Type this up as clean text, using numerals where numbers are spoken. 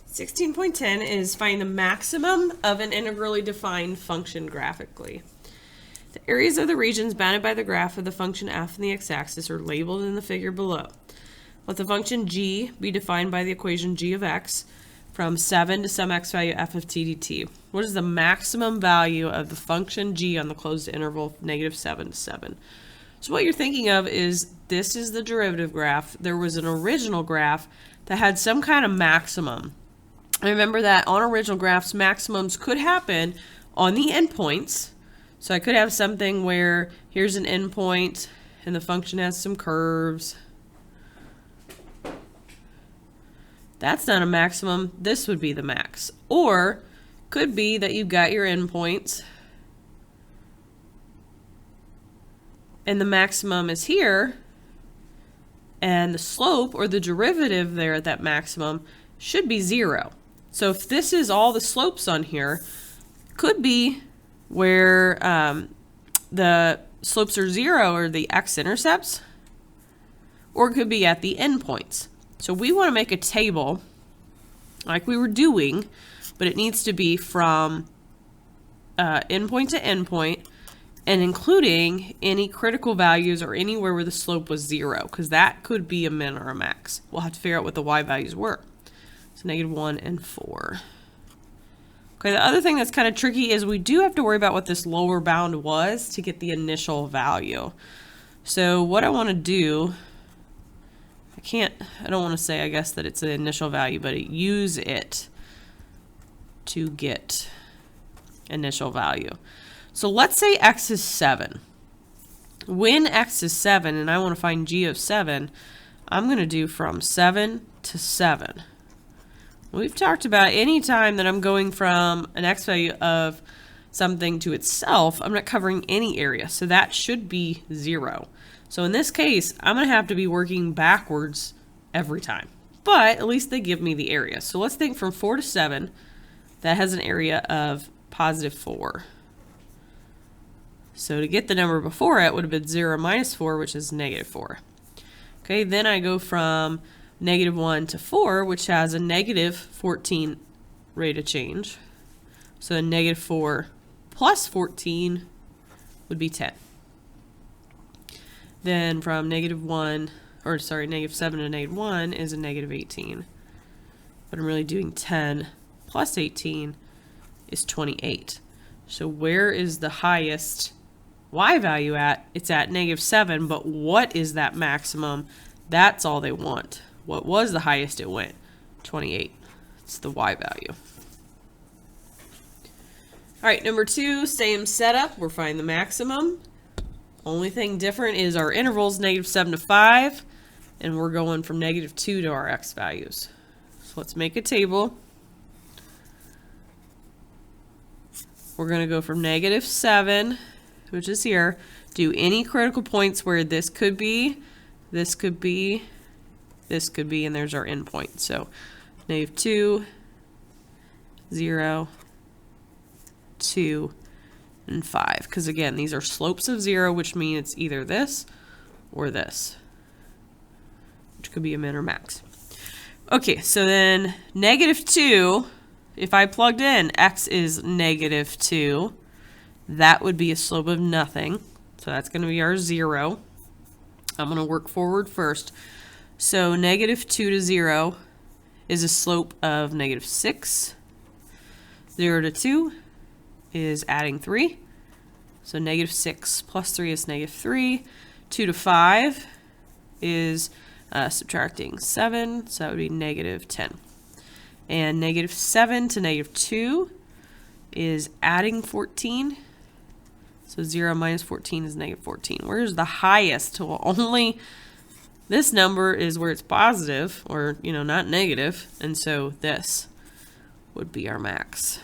16.10 is find the maximum of an integrally defined function graphically. The areas of the regions bounded by the graph of the function f in the x-axis are labeled in the figure below. Let the function g be defined by the equation g of x from 7 to some x value f of t dt. What is the maximum value of the function g on the closed interval -7 to 7? So what you're thinking of is this is the derivative graph. There was an original graph that had some kind of maximum. I remember that on original graphs, maximums could happen on the endpoints. So I could have something where here's an endpoint and the function has some curves. That's not a maximum. This would be the max. Or could be that you've got your endpoints and the maximum is here and the slope or the derivative there at that maximum should be 0. So if this is all the slopes on here, could be where the slopes are 0 or the x-intercepts, or it could be at the endpoints. So we want to make a table like we were doing, but it needs to be from endpoint to endpoint and including any critical values or anywhere where the slope was 0, because that could be a min or a max. We'll have to figure out what the y values were. So -1 and 4. Okay, the other thing that's kind of tricky is we do have to worry about what this lower bound was to get the initial value. So what I want to do, I don't want to say, I guess, that it's the initial value, but use it to get initial value. So let's say x is 7. When x is 7 and I want to find g of 7, I'm going to do from 7 to 7. We've talked about any time that I'm going from an x value of something to itself, I'm not covering any area. So that should be 0. So in this case, I'm going to have to be working backwards every time. But at least they give me the area. So let's think from 4 to 7, that has an area of +4. So to get the number before it would have been 0 minus 4, which is -4. Okay, then I go from -1 to 4, which has a -14 rate of change. So a -4 plus 14 would be 10. Then from -7 to -1 is a -18. But I'm really doing 10 plus 18 is 28. So where is the highest y value at? It's at -7, but what is that maximum? That's all they want. What was the highest it went? 28. It's the y value. All right, number 2, same setup. We're finding the maximum. Only thing different is our intervals -7 to 5, and we're going from -2 to our x values. So let's make a table. We're going to go from -7, which is here, do any critical points where this could be, this could be, this could be, and there's our endpoint. So -2, 0, 2, and 5. Because again, these are slopes of 0, which mean it's either this or this, which could be a min or max. Okay, so then -2, if I plugged in x is -2, that would be a slope of nothing. So that's going to be our 0. I'm going to work forward first. So -2 to 0 is a slope of -6. 0 to 2 is adding 3. So -6 plus 3 is -3. 2 to 5 is subtracting 7. So that would be -10. And -7 to -2 is adding 14. So 0 minus 14 is -14. Where's the highest? Well, only this number is where it's positive, or, not negative. And so this would be our max.